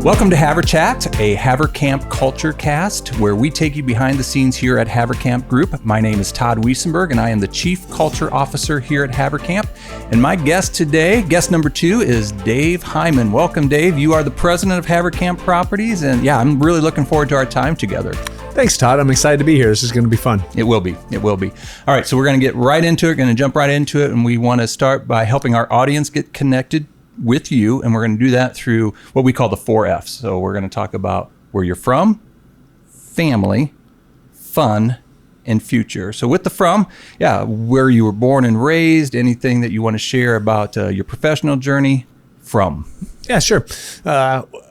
Welcome to Haverchat, a Haverkamp culture cast, where we take you behind the scenes here at Haverkamp Group. My name is Todd Wiesenberg, and I am the Chief Culture Officer here at Haverkamp. And my guest today, guest number 2, is Dave Hyman. Welcome, Dave. You are the President of Haverkamp Properties, and yeah, I'm really looking forward to our time together. Thanks, Todd. I'm excited to be here. This is going to be fun. It will be. It will be. All right, so we're going to get right into it, going to jump right into it, and we want to start by helping our audience get connected with you, and we're going to do that through what we call the 4 F's. So we're going to talk about where you're from, family, fun, and future. So with the from, where you were born and raised, anything that you want to share about your professional journey from. Yeah, sure.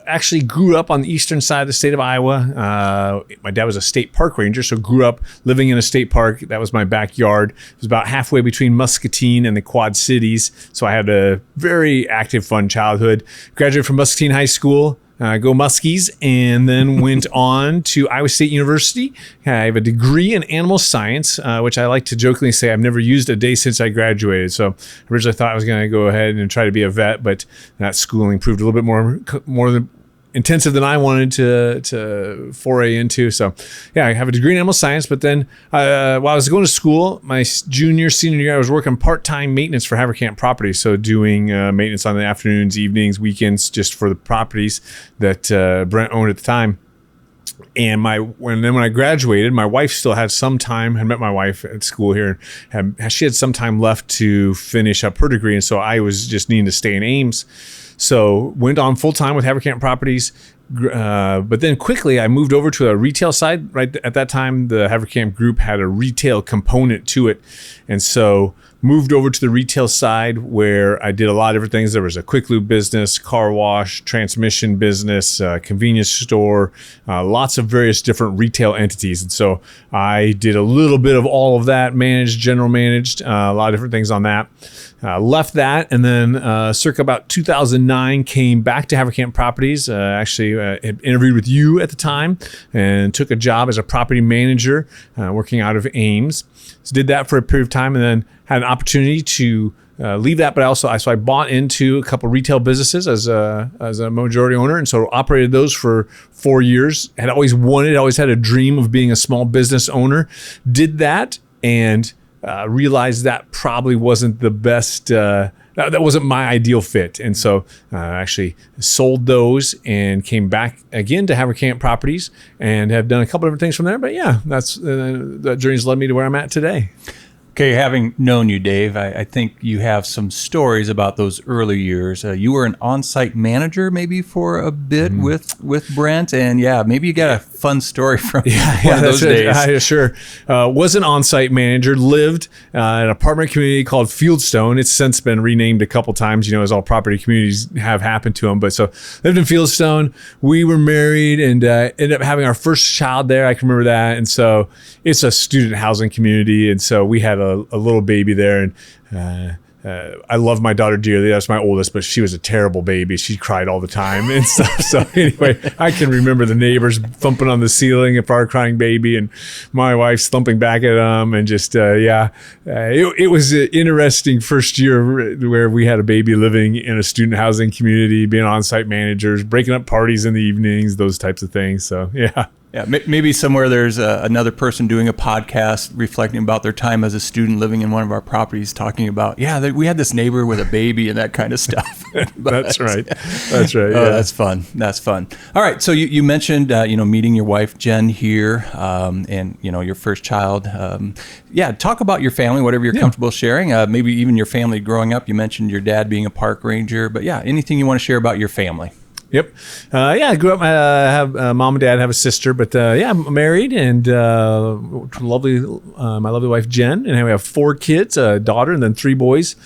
Actually grew up on the eastern side of the state of Iowa. My dad was a state park ranger, so grew up living in a state park. That was my backyard. It was about halfway between Muscatine and the Quad Cities, so I had a very active, fun childhood. Graduated from Muscatine High School. Go Muskies, and then went on to Iowa State University. I have a degree in animal science, which I like to jokingly say I've never used a day since I graduated. So originally thought I was going to go ahead and try to be a vet, but that schooling proved a little bit more intensive than I wanted to foray into. So yeah, I have a degree in animal science, but then while I was going to school, my senior year, I was working part-time maintenance for Haverkamp Properties. So doing maintenance on the afternoons, evenings, weekends, just for the properties that Brent owned at the time. And when I graduated, my wife still had some time. I met my wife at school here. She had some time left to finish up her degree, and so I was just needing to stay in Ames. So went on full time with Haverkamp Properties, but then quickly I moved over to a retail side. Right at that time, the Haverkamp Group had a retail component to it, and so moved over to the retail side where I did a lot of different things. There was a quick lube business, car wash, transmission business, convenience store, lots of various different retail entities. And so I did a little bit of all of that, general managed, a lot of different things on that. Left that, and then circa about 2009 came back to Haverkamp Properties. Actually had interviewed with you at the time and took a job as a property manager working out of Ames. So did that for a period of time, and then had an opportunity to leave that. But I bought into a couple retail businesses as a majority owner, and so operated those for 4 years. Always had a dream of being a small business owner. Did that, and realized that probably wasn't the best. That wasn't my ideal fit, and so actually sold those and came back again to Haverkamp Properties and have done a couple different things from there. But yeah, that journey's led me to where I'm at today. Okay, having known you, Dave, I think you have some stories about those early years. You were an on-site manager maybe for a bit with Brent, and maybe you got a fun story from one of those days. Sure. Was an on-site manager, lived in an apartment community called Fieldstone. It's since been renamed a couple times, as all property communities have happened to them. But so lived in Fieldstone. We were married and ended up having our first child there. I can remember that. And so it's a student housing community, and so we had a little baby there, and I love my daughter dearly. That's my oldest, but she was a terrible baby. She cried all the time and stuff. So anyway, I can remember the neighbors thumping on the ceiling if our crying baby, and my wife's thumping back at them, and just it was an interesting first year where we had a baby living in a student housing community, being on-site managers, breaking up parties in the evenings, those types of things. So yeah. Yeah, maybe somewhere there's another person doing a podcast reflecting about their time as a student living in one of our properties, talking about, we had this neighbor with a baby and that kind of stuff. That's right. That's right. Yeah. Oh, that's fun. That's fun. All right. So you mentioned, meeting your wife, Jen, here, and, your first child. Talk about your family, whatever you're comfortable sharing. Maybe even your family growing up. You mentioned your dad being a park ranger, but anything you want to share about your family. Yep. I grew up, I have mom and dad, have a sister, but I'm married, and my lovely wife, Jen, and we have 4 kids, a daughter, and then 3 boys.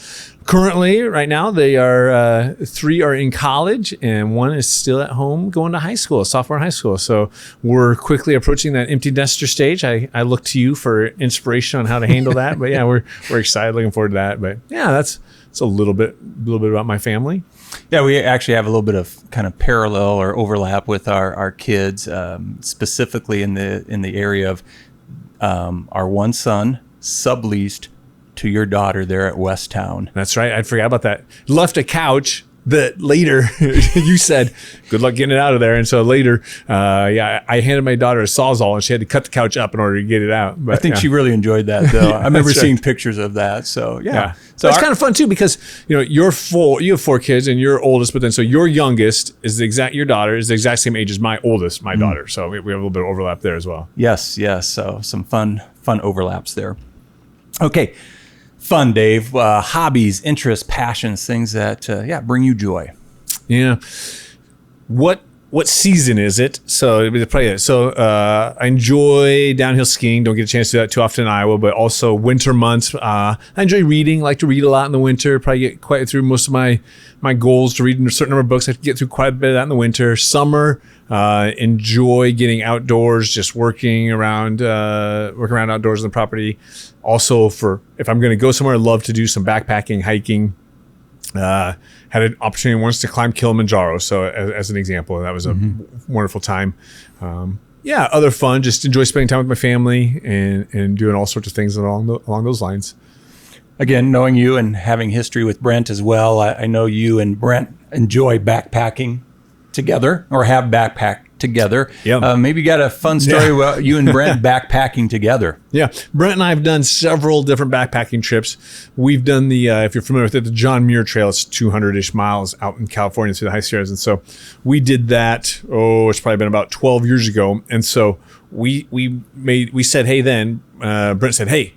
Currently, right now, they are 3 are in college, and 1 is still at home going to high school, sophomore in high school. So we're quickly approaching that empty nester stage. I look to you for inspiration on how to handle that. But we're excited, looking forward to that. But that's a little bit about my family. Yeah, we actually have a little bit of kind of parallel or overlap with our kids, specifically in the area of our one son subleased to your daughter there at Westtown. That's right. I forgot about that. Left a couch that later you said, good luck getting it out of there. And so later, I handed my daughter a Sawzall and she had to cut the couch up in order to get it out. But I think she really enjoyed that, though. I remember seeing pictures of that. So, yeah. So it's kind of fun too, because you have 4 kids and you're oldest, but then so your youngest is your daughter is the exact same age as my oldest, my daughter. So we have a little bit of overlap there as well. Yes. So some fun overlaps there. Okay. Fun, Dave. Hobbies, interests, passions, things that bring you joy. Yeah. What season is it? So I enjoy downhill skiing. Don't get a chance to do that too often in Iowa, but also winter months. I enjoy reading. Like to read a lot in the winter. Probably get quite through most of my goals to read a certain number of books. I have to get through quite a bit of that in the winter. Summer, enjoy getting outdoors, just working around outdoors on the property. Also, if I'm going to go somewhere, I love to do some backpacking, hiking. Had an opportunity once to climb Kilimanjaro. So as an example, that was a wonderful time. Other fun, just enjoy spending time with my family and doing all sorts of things along those lines. Again, knowing you and having history with Brent as well, I know you and Brent enjoy backpacking together or have backpacked together. Yeah. Maybe you got a fun story about you and Brent backpacking together. Yeah. Brent and I have done several different backpacking trips. We've done if you're familiar with it, the John Muir Trail. It's 200-ish miles out in California through the high Sierras. And so we did that, it's probably been about 12 years ago. And so we said, hey, then Brent said, hey,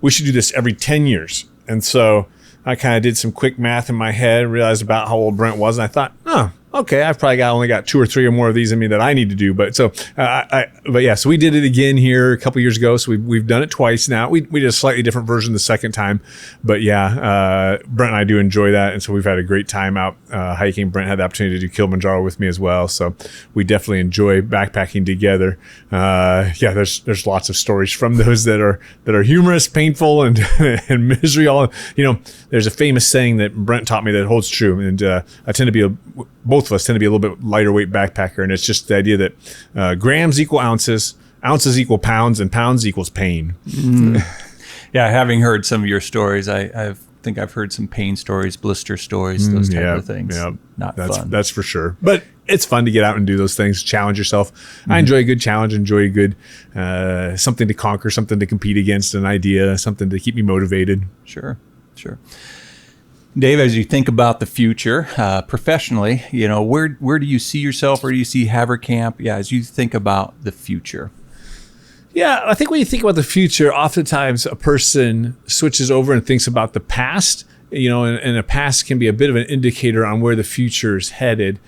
we should do this every 10 years. And so I kind of did some quick math in my head, realized about how old Brent was. And I thought, okay, I've probably only got 2 or 3 or more of these in me that I need to do. But so, so we did it again here a couple years ago. So we've done it twice now. We did a slightly different version the second time. But Brent and I do enjoy that. And so we've had a great time out hiking. Brent had the opportunity to do Kilimanjaro with me as well. So we definitely enjoy backpacking together. There's lots of stories from those that are humorous, painful, and and misery. There's a famous saying that Brent taught me that holds true. And both of us tend to be a little bit lighter weight backpacker, and it's just the idea that grams equal ounces, ounces equal pounds, and pounds equals pain. Yeah, having heard some of your stories, I think I've heard some pain stories, blister stories, those type of things. Yeah, that's fun. That's for sure. But it's fun to get out and do those things, challenge yourself. I enjoy a good challenge, enjoy a good something to conquer, something to compete against, an idea, something to keep me motivated. Sure. Dave, as you think about the future professionally, where do you see yourself? Where do you see Haverkamp? Yeah, as you think about the future. Yeah, I think when you think about the future, oftentimes a person switches over and thinks about the past. And the past can be a bit of an indicator on where the future is headed.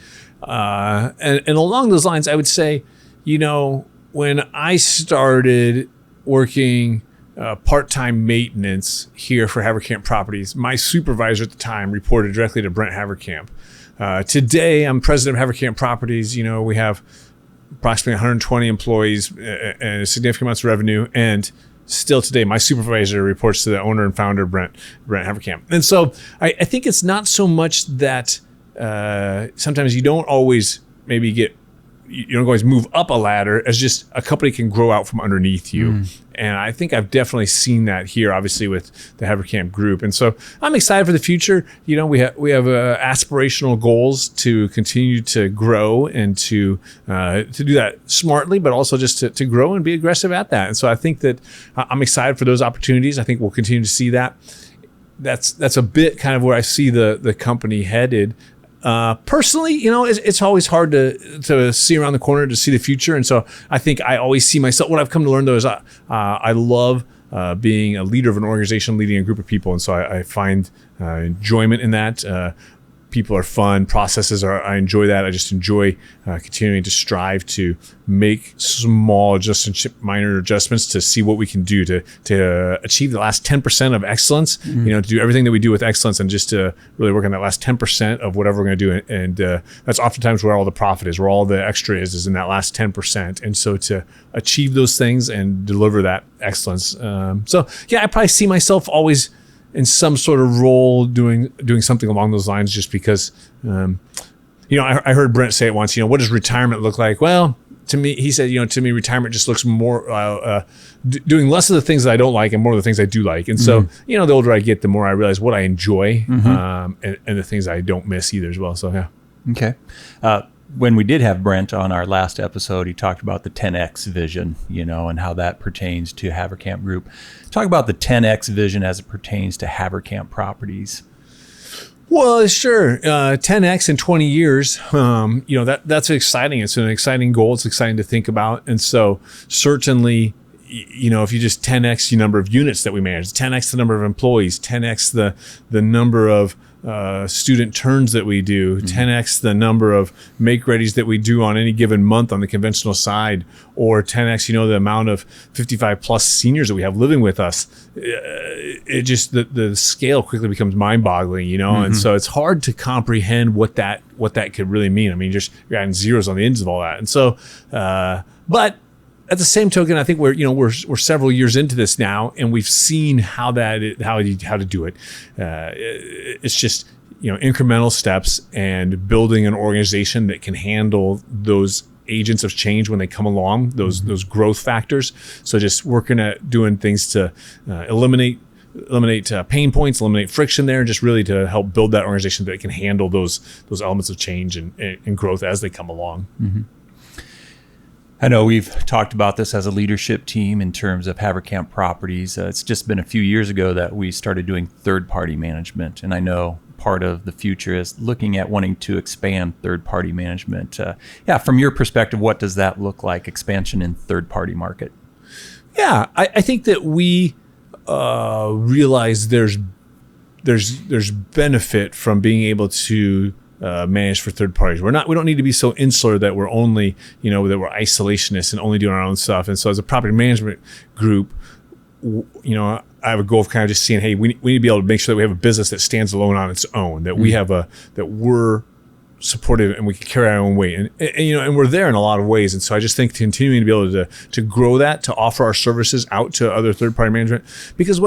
And along those lines, I would say, when I started working part-time maintenance here for Haverkamp Properties, my supervisor at the time reported directly to Brent Haverkamp. Today, I'm president of Haverkamp Properties. We have approximately 120 employees and a significant amounts of revenue. And still today, my supervisor reports to the owner and founder, Brent Haverkamp. And so I think it's not so much that sometimes you don't always move up a ladder as just a company can grow out from underneath you. And I think I've definitely seen that here, obviously, with the Haverkamp Group. And so I'm excited for the future. We have aspirational goals to continue to grow and to do that smartly, but also just to grow and be aggressive at that. And so I think that I'm excited for those opportunities. I think we'll continue to see that. That's a bit kind of where I see the company headed. Personally, it's always hard to see around the corner to see the future. And so I think I always see myself, what I've come to learn though is I love being a leader of an organization, leading a group of people. And so I find enjoyment in that. People are fun. Processes I enjoy that. I just enjoy continuing to strive to make small minor adjustments to see what we can do to achieve the last 10% of excellence, to do everything that we do with excellence and just to really work on that last 10% of whatever we're going to do. And that's oftentimes where all the profit is, where all the extra is in that last 10%. And so to achieve those things and deliver that excellence. I probably see myself always in some sort of role doing something along those lines, just because, I heard Brent say it once, what does retirement look like? Well, to me, he said, to me, retirement just looks more doing less of the things that I don't like and more of the things I do like. And so, the older I get, the more I realize what I enjoy and the things I don't miss either as well. So, yeah. Okay. When we did have Brent on our last episode, he talked about the 10X vision, and how that pertains to Haverkamp Group. Talk about the 10X vision as it pertains to Haverkamp Properties. Well, sure. 10X in 20 years, that's exciting. It's an exciting goal. It's exciting to think about. And so certainly, if you just 10X the number of units that we manage, 10X the number of employees, 10X the number of student turns that we do, 10X the number of make-readies that we do on any given month on the conventional side, or 10X, the amount of 55 plus seniors that we have living with us. It just, the scale quickly becomes mind-boggling, and so it's hard to comprehend what that could really mean. I mean, just you're adding zeros on the ends of all that. And so, but at the same token, I think we're several years into this now, and we've seen how to do it. It's just incremental steps and building an organization that can handle those agents of change when they come along, those growth factors. So just working at doing things to eliminate pain points, eliminate friction there, just really to help build that organization that can handle those elements of change and growth as they come along. Mm-hmm. I know we've talked about this as a leadership team in terms of Haverkamp Properties. It's just been a few years ago that we started doing third-party management, and I know part of the future is looking at wanting to expand third-party management. From your perspective, what does that look like, expansion in third-party market? Yeah, I think that we realize there's benefit from being able to manage for third parties. We don't need to be so insular that we're only, that we're isolationists and only doing our own stuff. And so as a property management group, I have a goal of kind of just seeing, hey, we need to be able to make sure that we have a business that stands alone on its own, that we have that we're supportive and we can carry our own weight. And we're there in a lot of ways. And so I just think continuing to be able to grow that, to offer our services out to other third party management, because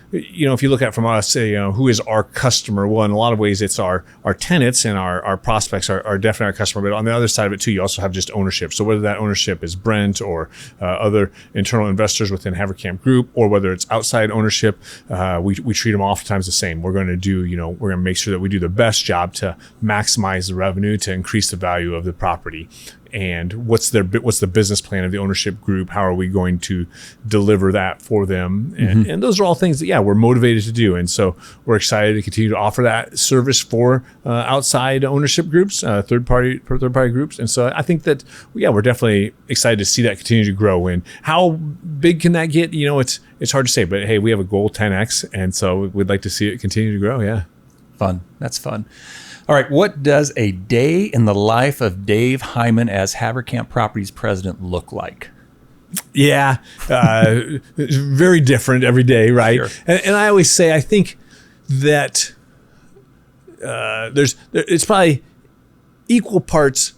if you look at from us, who is our customer? Well, in a lot of ways, it's our tenants and our prospects are definitely our customer. But on the other side of it too, you also have just ownership. So whether that ownership is Brent or other internal investors within Haverkamp Group, or whether it's outside ownership, we treat them oftentimes the same. We're going to make sure that we do the best job to maximize the revenue, to increase the value of the property. And what's the business plan of the ownership group? How are we going to deliver that for them? And those are all things that, we're motivated to do. And so we're excited to continue to offer that service for outside ownership groups, third party groups. And so I think that, we're definitely excited to see that continue to grow. And how big can that get? It's hard to say, but hey, we have a goal 10X. And so we'd like to see it continue to grow. Yeah. Fun. That's fun. All right, what does a day in the life of Dave Hyman as Haverkamp Properties president look like? Yeah, it's very different every day, right? Sure. And I always say, I think that it's probably equal parts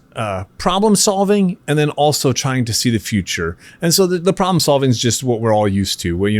problem solving and then also trying to see the future. And so the problem solving is just what we're all used to. Well,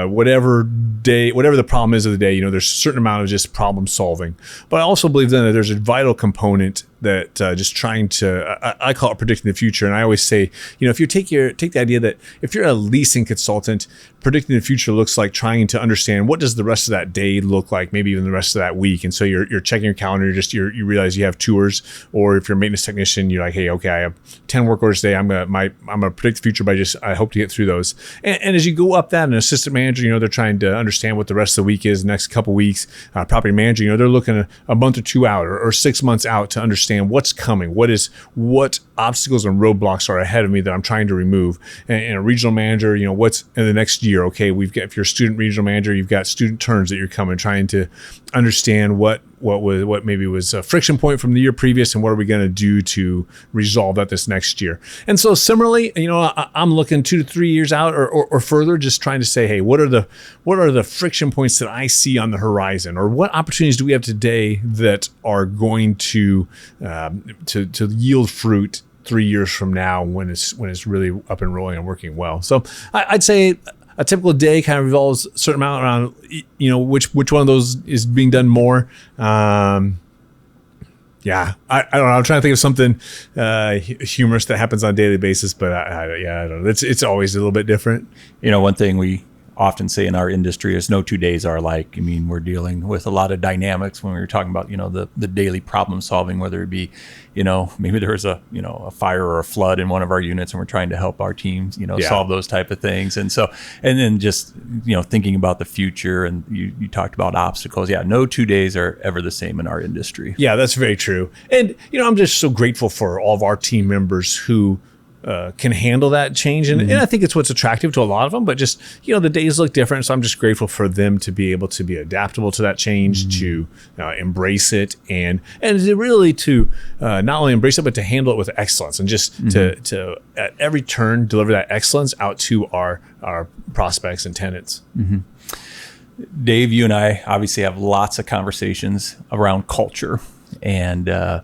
whatever the problem is of the day, there's a certain amount of just problem solving. But I also believe then that there's a vital component that just trying to, I call it predicting the future. And I always say, if you take the idea that if you're a leasing consultant, predicting the future looks like trying to understand what does the rest of that day look like, maybe even the rest of that week. And so you're checking your calendar, you realize you have tours, or if you're a maintenance technician, you're like, hey, okay, I have 10 work orders today. I'm gonna predict the future by I hope to get through those. And as you go up that, an assistant manager, they're trying to understand what the rest of the week is, the next couple weeks. Property manager, they're looking a month or two out or 6 months out to understand what's coming, what obstacles and roadblocks are ahead of me that I'm trying to remove. And a regional manager, what's in the next year? Okay, if you're a student regional manager, you've got student turns that you're coming, trying to understand what maybe was a friction point from the year previous, and what are we going to do to resolve that this next year. And so similarly, I'm looking 2 to 3 years out or further, just trying to say, hey, what are the friction points that I see on the horizon, or what opportunities do we have today that are going to yield fruit 3 years from now when it's really up and rolling and working well. So I'd say a typical day kind of revolves a certain amount around, which one of those is being done more. Yeah, I don't know. I'm trying to think of something humorous that happens on a daily basis, but I don't know. It's always a little bit different. One thing we often say in our industry is no 2 days are alike. I mean, we're dealing with a lot of dynamics when we were talking about, the daily problem solving, whether it be, maybe there was a fire or a flood in one of our units and we're trying to help our teams, solve those type of things. And so, and then just, thinking about the future, and you talked about obstacles. Yeah, no 2 days are ever the same in our industry. Yeah, that's very true. And, I'm just so grateful for all of our team members who can handle that change. And I think it's what's attractive to a lot of them, but just, the days look different. So I'm just grateful for them to be able to be adaptable to that change, to embrace it and to really to not only embrace it, but to handle it with excellence and just to at every turn, deliver that excellence out to our prospects and tenants. Dave, you and I obviously have lots of conversations around culture, and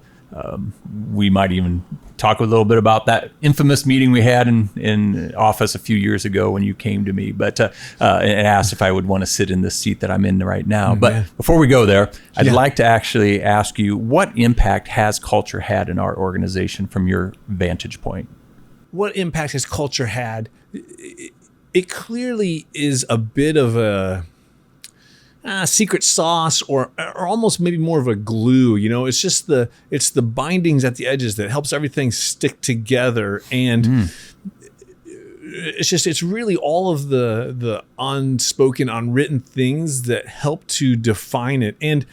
we might even talk a little bit about that infamous meeting we had in office a few years ago when you came to me, but and asked if I would want to sit in the seat that I'm in right now. But before we go there, I'd like to actually ask you, what impact has culture had in our organization from your vantage point? What impact has culture had? It clearly is a bit of a secret sauce, or almost maybe more of a glue. It's just it's the bindings at the edges that helps everything stick together. And it's really all of the unspoken, unwritten things that help to define it. And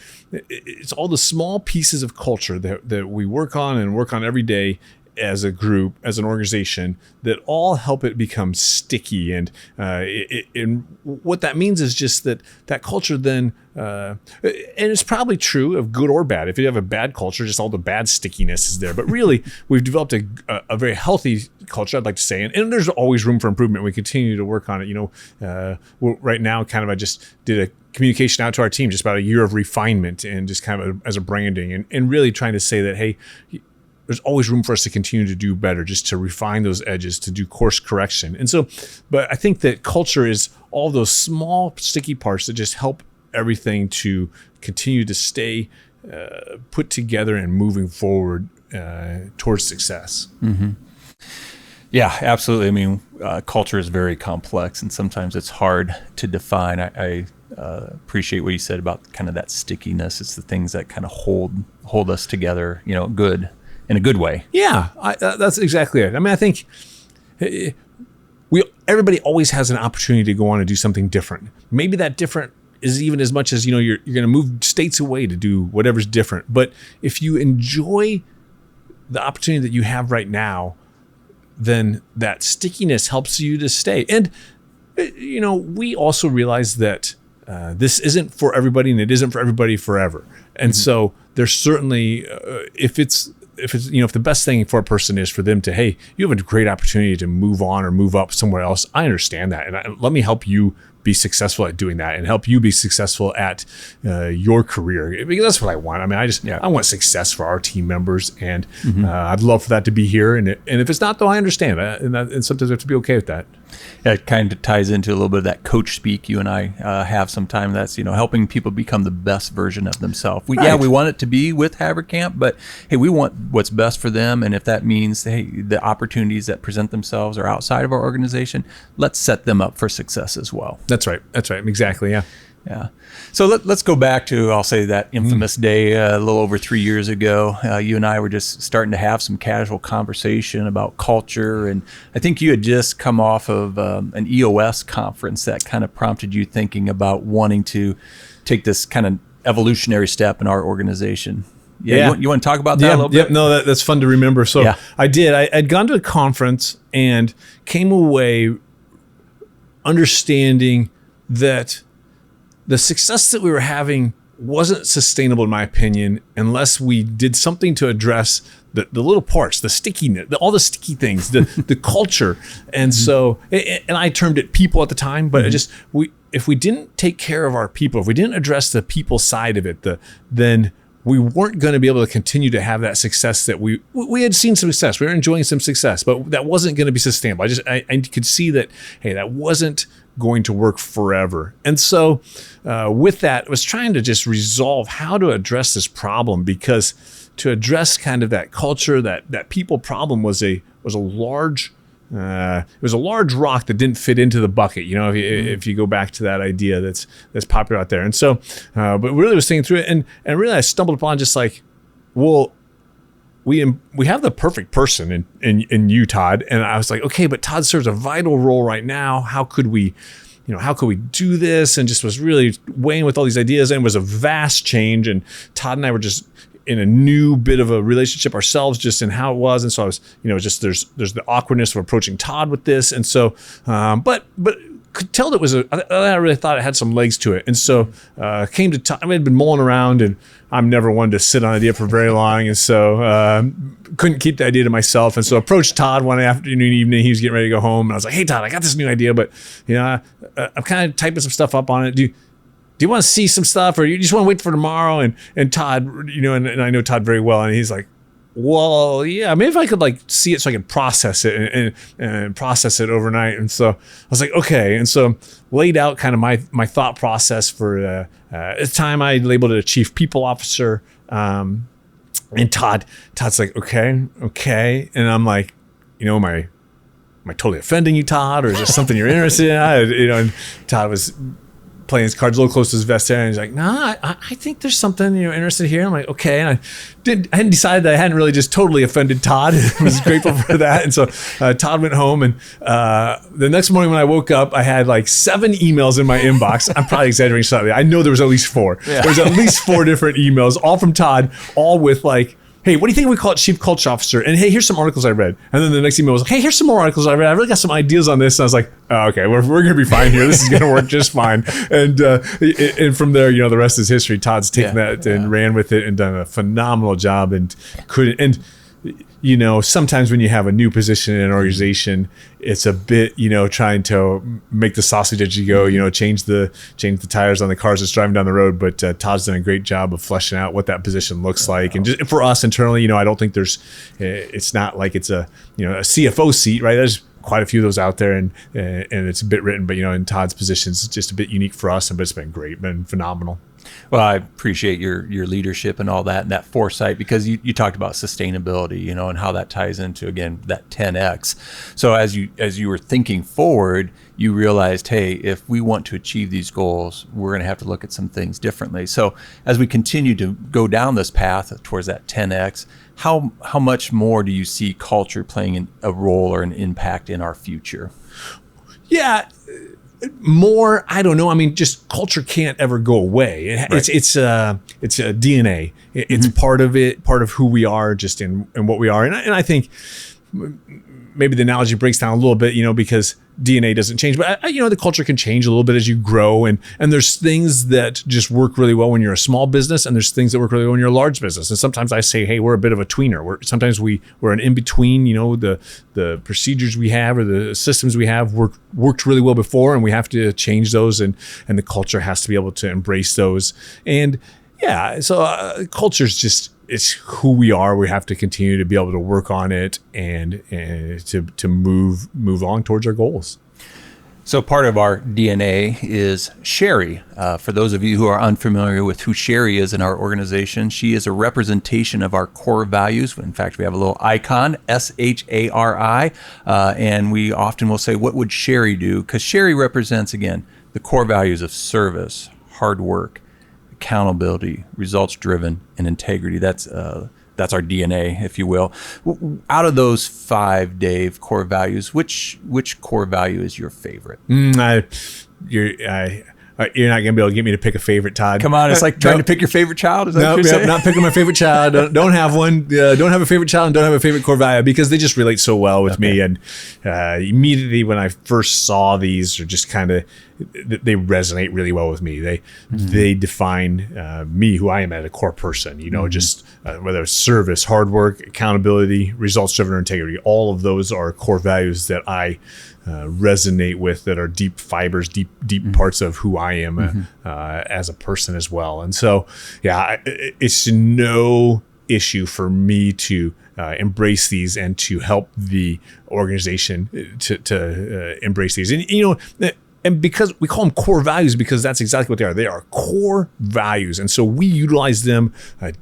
it's all the small pieces of culture that we work on every day as a group, as an organization, that all help it become sticky. And what that means is just that culture then, and it's probably true of good or bad. If you have a bad culture, just all the bad stickiness is there. But really, we've developed a very healthy culture, I'd like to say. And there's always room for improvement. We continue to work on it. Right now, I just did a communication out to our team, just about a year of refinement and just kind of as a branding and really trying to say that, hey, there's always room for us to continue to do better, just to refine those edges, to do course correction. And so, but I think that culture is all those small sticky parts that just help everything to continue to stay put together and moving forward towards success. Yeah, absolutely. I mean, culture is very complex, and sometimes it's hard to define. I appreciate what you said about kind of that stickiness. It's the things that kind of hold us together, in a good way. Yeah, that's exactly it. I mean, I think everybody always has an opportunity to go on and do something different. Maybe that different is even as much as, you're going to move states away to do whatever's different. But if you enjoy the opportunity that you have right now, then that stickiness helps you to stay. And, we also realize that this isn't for everybody, and it isn't for everybody forever. And so there's certainly, if the best thing for a person is for them to, hey, you have a great opportunity to move on or move up somewhere else, I understand that. And let me help you be successful at doing that and help you be successful at your career. Because that's what I want. I mean, I want success for our team members, and I'd love for that to be here. And if it's not, though, I understand. And sometimes I have to be okay with that. Yeah, it kind of ties into a little bit of that coach speak you and I have sometimes. That's, helping people become the best version of themselves. We want it to be with Haverkamp, but hey, we want what's best for them. And if that means, hey, the opportunities that present themselves are outside of our organization, let's set them up for success as well. That's right. Exactly. Yeah. Yeah. So let's go back to, I'll say, that infamous day a little over 3 years ago. You and I were just starting to have some casual conversation about culture. And I think you had just come off of an EOS conference that kind of prompted you thinking about wanting to take this kind of evolutionary step in our organization. Yeah. You want to talk about that a little bit? No, that's fun to remember. So I did. I'd gone to a conference and came away understanding that the success that we were having wasn't sustainable, in my opinion, unless we did something to address the little parts, the stickiness, all the sticky things, the culture. And so, and I termed it people at the time, but if we didn't take care of our people, if we didn't address the people side of it, then we weren't going to be able to continue to have that success that we had seen some success. We were enjoying some success, but that wasn't going to be sustainable. I could see that, hey, that wasn't going to work forever. And so with that, I was trying to just resolve how to address this problem, because to address kind of that culture, that people problem was a large rock that didn't fit into the bucket. If you go back to that idea that's popular out there. And so, but really was thinking through it, and really I stumbled upon just like, well, we have the perfect person in you, Todd. And I was like, okay, but Todd serves a vital role right now. How could we do this? And just was really weighing with all these ideas, and it was a vast change. And Todd and I were just in a new bit of a relationship ourselves, just in how it was. And so I was, just there's the awkwardness of approaching Todd with this. And so, but could tell that I really thought it had some legs to it. And so came to Todd. I had been mulling around, and I'm never one to sit on an idea for very long. And so couldn't keep the idea to myself. And so approached Todd one afternoon, evening. He was getting ready to go home. And I was like, hey, Todd, I got this new idea, but I'm kind of typing some stuff up on it. Do you want to see some stuff, or you just want to wait for tomorrow? And Todd, and I know Todd very well. And he's like, well, yeah, maybe if I could like see it so I could process it and process it overnight. And so I was like, okay. And so laid out kind of my thought process for at the time I labeled it a chief people officer. And Todd's like, okay. And I'm like, am I totally offending you, Todd, or is this something you're interested in? And Todd was playing his cards a little close to his vest there, and he's like, "Nah, I think there's something interested here." I'm like, "Okay," and I hadn't decided that I hadn't really just totally offended Todd. I was grateful for that, and so Todd went home, and the next morning when I woke up, I had like 7 emails in my inbox. I'm probably exaggerating slightly. I know there was at least 4. Yeah. There's at least 4 different emails, all from Todd, all with like, hey, what do you think we call it chief culture officer? And hey, here's some articles I read. And then the next email was like, hey, here's some more articles I read. I really got some ideas on this. And I was like, oh, okay, we're going to be fine here. This is going to work just fine. And from there, the rest is history. Todd's taken that and ran with it and done a phenomenal job, and sometimes when you have a new position in an organization, it's a bit, trying to make the sausage as you go, change the tires on the cars that's driving down the road. But Todd's done a great job of fleshing out what that position looks like. And just for us internally, I don't think it's not like it's a CFO seat, right? There's quite a few of those out there, and it's a bit written, but in Todd's position, it's just a bit unique for us, but it's been great, been phenomenal. Well, I appreciate your leadership and all that, and that foresight, because you talked about sustainability, and how that ties into, again, that 10X. So as you were thinking forward, you realized, hey, if we want to achieve these goals, we're going to have to look at some things differently. So as we continue to go down this path towards that 10X, how much more do you see culture playing a role or an impact in our future? Yeah. More, I don't know. I mean, just culture can't ever go away. Right. It's a DNA. It's part of it, part of who we are, just in what we are. And I think maybe the analogy breaks down a little bit, because DNA doesn't change, but the culture can change a little bit as you grow, and there's things that just work really well when you're a small business, and there's things that work really well when you're a large business. And sometimes I say, hey, we're a bit of a tweener. Sometimes we're an in between. The procedures we have or the systems we have worked really well before, and we have to change those, and the culture has to be able to embrace those. And so culture's just, it's who we are. We have to continue to be able to work on it and to move on towards our goals. So part of our DNA is Sherry. For those of you who are unfamiliar with who Sherry is in our organization, she is a representation of our core values. In fact, we have a little icon, SHARI, and we often will say, what would Sherry do? Because Sherry represents, again, the core values of service, hard work, accountability, results driven, and integrity. That's our DNA, if you will. Out of those 5, Dave, core values, which core value is your favorite? You're not going to be able to get me to pick a favorite, Todd. Come on, it's like trying to pick your favorite child. Is that what you're saying? Not picking my favorite child. Don't have one. Don't have a favorite child and don't have a favorite core value, because they just relate so well with me. And immediately when I first saw these, or just kind of, they resonate really well with me. They define me, who I am as a core person. Just whether it's service, hard work, accountability, results driven, or integrity. All of those are core values that I resonate with, that are deep fibers, deep parts of who I am as a person as well. And so, it's no issue for me to embrace these and to help the organization to embrace these. And And because we call them core values, because that's exactly what they are. They are core values. And so we utilize them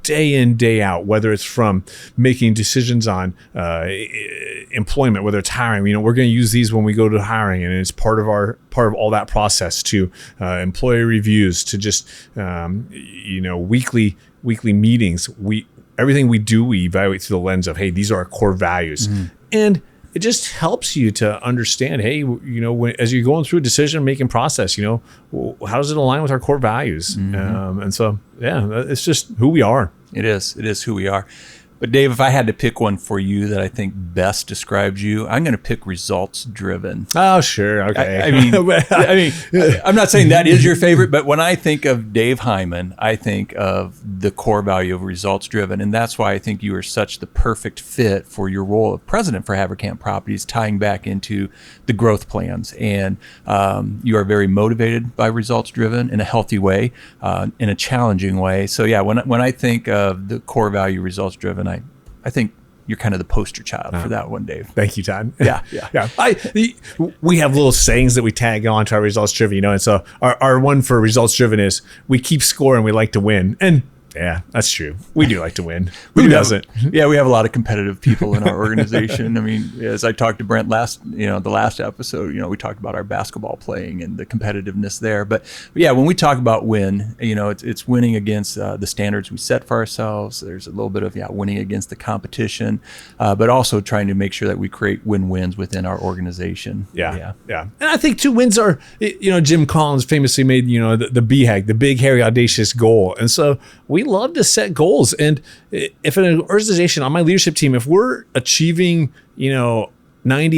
day in, day out, whether it's from making decisions on employment, whether it's hiring. We're going to use these when we go to hiring, and it's part of all that process, to employee reviews, to just weekly meetings. Everything we do, we evaluate through the lens of, hey, these are our core values. And it just helps you to understand, hey, as you're going through a decision-making process, how does it align with our core values? And so, it's just who we are. It is who we are. But Dave, if I had to pick one for you that I think best describes you, I'm going to pick results driven. Oh, sure. Okay. I mean, I'm not saying that is your favorite, but when I think of Dave Hyman, I think of the core value of results driven. And that's why I think you are such the perfect fit for your role of president for Haverkamp Properties, tying back into the growth plans. And you are very motivated by results driven in a healthy way, in a challenging way. So yeah, when I think of the core value results driven, I think you're kind of the poster child for that one, Dave. Thank you, Todd. Yeah. We have little sayings that we tag on to our results driven, and so our one for results driven is we keep score and we like to win. And yeah, that's true. We do like to win. Who doesn't? We have a lot of competitive people in our organization. I mean, as I talked to Brent the last episode, we talked about our basketball playing and the competitiveness there. But yeah, when we talk about win, it's winning against the standards we set for ourselves. There's a little bit of winning against the competition, but also trying to make sure that we create win-wins within our organization. Yeah. And I think two wins are, Jim Collins famously made, the BHAG, the big, hairy, audacious goal. And so we love to set goals. And if in an organization, on my leadership team, if we're achieving, 90,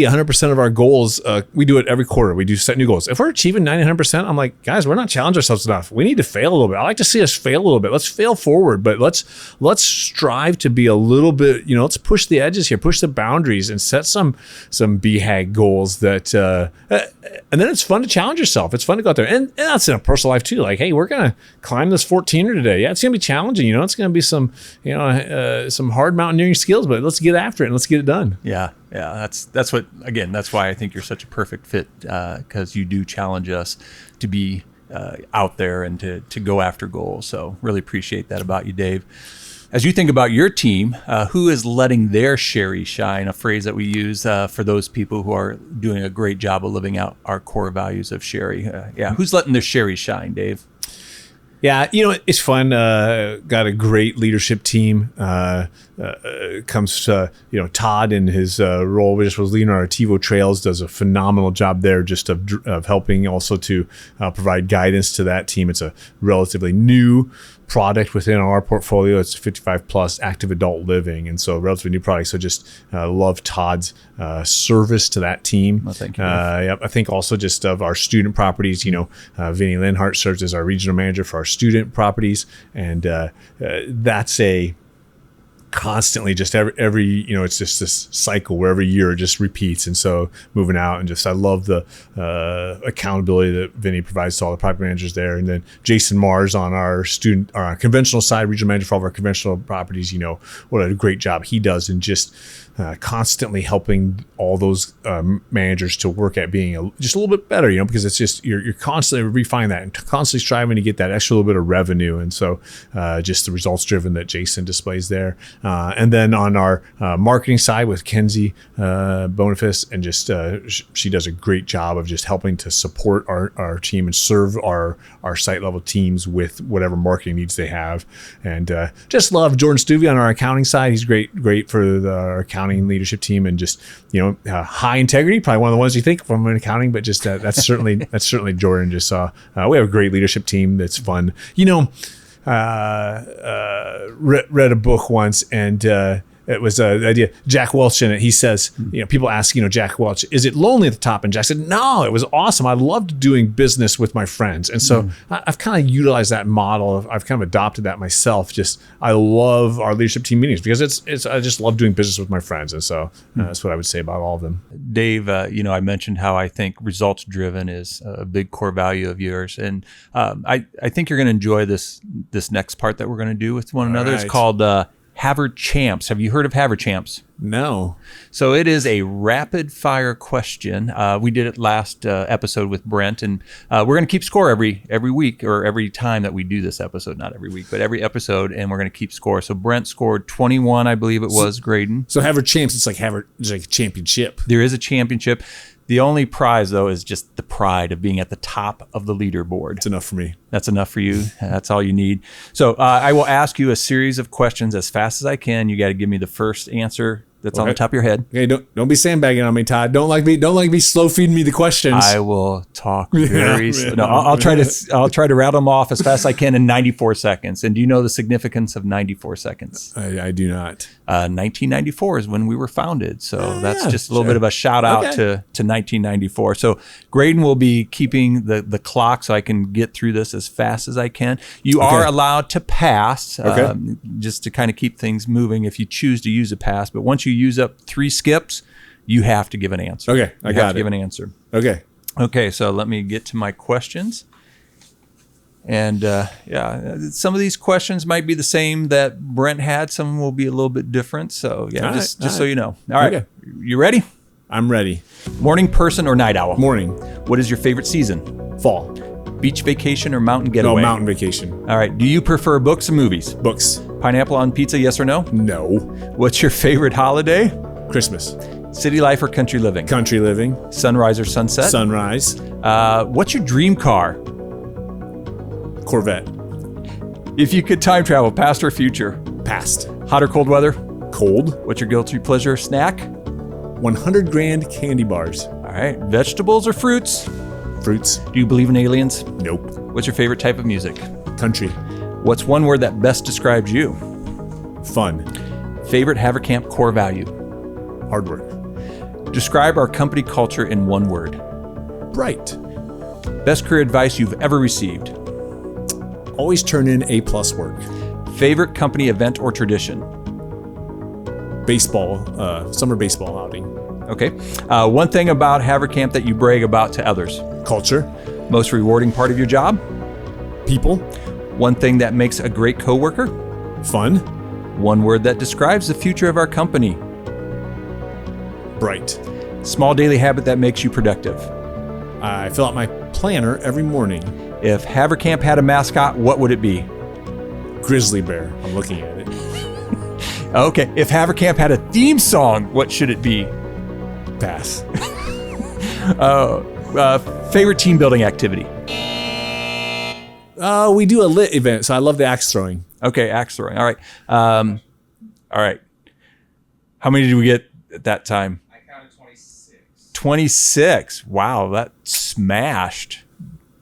100% of our goals, we do it every quarter. We do set new goals. If we're achieving 90, 100%, I'm like, guys, we're not challenging ourselves enough. We need to fail a little bit. I like to see us fail a little bit. Let's fail forward, but let's strive to be a little bit, let's push the edges here, push the boundaries, and set some BHAG goals that, and then it's fun to challenge yourself. It's fun to go out there. And that's in a personal life too. Like, hey, we're going to climb this 14er today. Yeah, it's going to be challenging. It's going to be some hard mountaineering skills, but let's get after it and let's get it done. Yeah, that's why I think you're such a perfect fit, because you do challenge us to be out there and to go after goals. So really appreciate that about you, Dave. As you think about your team, who is letting their sherry shine, a phrase that we use for those people who are doing a great job of living out our core values of sherry? Who's letting their sherry shine, Dave? Yeah, it's fun. Got a great leadership team. Comes to, Todd in his role, just was leading our TiVo Trails, does a phenomenal job there, just of helping also to provide guidance to that team. It's a relatively new product within our portfolio. It's 55 plus active adult living, and so relatively new product. So just love Todd's service to that team. Well, thank you. I think also just of our student properties, Vinny Linhart serves as our regional manager for our student properties, and that's a constantly just every it's just this cycle where every year it just repeats. And so moving out, and just I love the accountability that Vinny provides to all the property managers there. And then Jason Mars on our conventional side, regional manager for all of our conventional properties, what a great job he does, and just constantly helping all those managers to work at being just a little bit better, because it's just you're constantly refining that and constantly striving to get that extra little bit of revenue. And so just the results driven that Jason displays there. And then on our marketing side with Kenzie Boniface, and just she does a great job of just helping to support our team and serve our site level teams with whatever marketing needs they have. And just love Jordan Stuvey on our accounting side. He's great for our accounting leadership team, and just high integrity, probably one of the ones you think from an accounting, but just that's certainly Jordan. Just we have a great leadership team that's fun. Read a book once, and it was the idea, Jack Welch in it. He says, people ask, Jack Welch, is it lonely at the top? And Jack said, no, it was awesome. I loved doing business with my friends. And so I've kind of utilized that model. I've kind of adopted that myself. Just, I love our leadership team meetings because I just love doing business with my friends. And so that's what I would say about all of them. Dave, I mentioned how I think results driven is a big core value of yours. And I think you're going to enjoy this next part that we're going to do with one another. Right. It's called Haverchamps. Have you heard of Haverchamps? No. So it is a rapid fire question. We did it last episode with Brent, and we're going to keep score every week, or every time that we do this episode. Not every week, but every episode, and we're going to keep score. So Brent scored 21, I believe it was, Graydon. So Haverchamps, it's like a championship. There is a championship. The only prize, though, is just the pride of being at the top of the leaderboard. It's enough for me. That's enough for you. That's all you need. So I will ask you a series of questions as fast as I can. You got to give me the first answer that's on the top of your head. Okay, don't be sandbagging on me, Todd. Don't like me slow feeding me the questions. I will talk very slow. No, I'll try to rattle them off as fast as I can in 94 seconds. And do you know the significance of 94 seconds? I do not. 1994 is when we were founded. So that's just a little bit of a shout out to 1994. So Graydon will be keeping the clock so I can get through this as fast as I can. You are allowed to pass just to kind of keep things moving if you choose to use a pass. But once you use up 3 skips, you have to give an answer. Okay, I got it. Give an answer. Okay, so let me get to my questions. And some of these questions might be the same that Brent had. Some will be a little bit different. So just so you know. All right, you ready? I'm ready. Morning person or night owl? Morning. What is your favorite season? Fall. Beach vacation or mountain getaway? No, mountain vacation. All right. Do you prefer books or movies? Books. Pineapple on pizza, yes or no? No. What's your favorite holiday? Christmas. City life or country living? Country living. Sunrise or sunset? Sunrise. What's your dream car? Corvette. If you could time travel, past or future? Past. Hot or cold weather? Cold. What's your guilty pleasure snack? 100 grand candy bars. All right. Vegetables or fruits? Fruits. Do you believe in aliens? Nope. What's your favorite type of music? Country. What's one word that best describes you? Fun. Favorite Haverkamp core value? Hard work. Describe our company culture in one word. Bright. Best career advice you've ever received? Always turn in A+ work. Favorite company event or tradition? Baseball, summer baseball outing. Okay. One thing about Haverkamp that you brag about to others? Culture. Most rewarding part of your job? People. One thing that makes a great coworker? Fun. One word that describes the future of our company? Bright. Small daily habit that makes you productive? I fill out my planner every morning. If Haverkamp had a mascot, what would it be? Grizzly bear. I'm looking at it. Okay. If Haverkamp had a theme song, what should it be? Pass. Favorite team building activity? We do a lit event, so I love the axe throwing. Okay, axe throwing. All right. All right. How many did we get at that time? I counted 26. 26. Wow, that smashed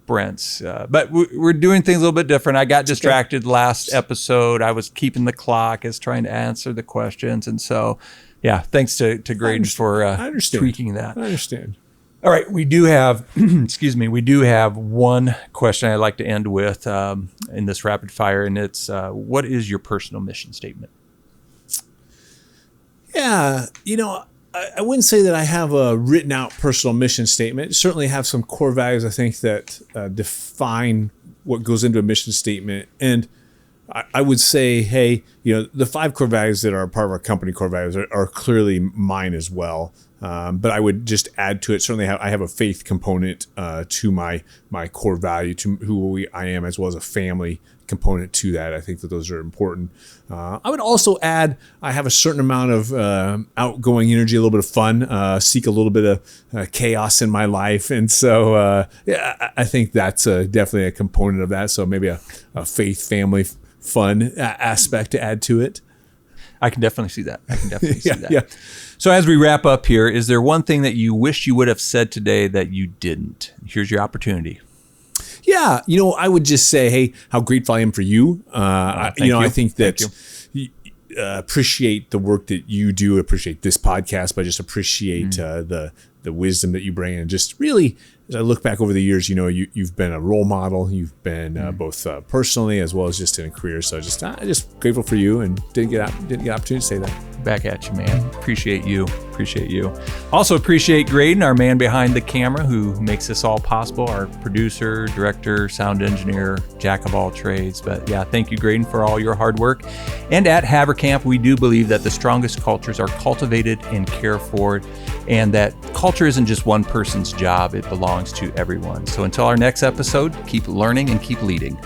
Brent's. But we're doing things a little bit different. I got distracted last episode. I was keeping the clock as trying to answer the questions. And so, yeah, thanks to Graydon for tweaking that. I understand. All right, we do have, we do have one question I'd like to end with in this rapid fire, and it's, what is your personal mission statement? Yeah, I wouldn't say that I have a written out personal mission statement. Certainly have some core values, I think, that define what goes into a mission statement. And I would say, hey, the 5 core values that are part of our company core values are clearly mine as well. But I would just add to it. Certainly, I have a faith component to my core value, to who I am, as well as a family component to that. I think that those are important. I would also add, I have a certain amount of outgoing energy, a little bit of fun, seek a little bit of chaos in my life. And so, I think that's definitely a component of that. So maybe a faith, family, fun aspect to add to it. I can definitely see that. Yeah. So as we wrap up here, is there one thing that you wish you would have said today that you didn't? Here's your opportunity. Yeah, I would just say, hey, how grateful I am for you. I think that appreciate the work that you do, appreciate this podcast, but just appreciate the wisdom that you bring. And just really, as I look back over the years, you've been a role model. You've been both personally as well as just in a career. So just grateful for you, and didn't get opportunity to say that. back at you, man. Appreciate you. Also appreciate Graydon, our man behind the camera who makes this all possible, our producer, director, sound engineer, jack of all trades. But yeah, thank you, Graydon, for all your hard work. And at Haverkamp, we do believe that the strongest cultures are cultivated and cared for, and that culture isn't just one person's job, it belongs to everyone. So until our next episode, keep learning and keep leading.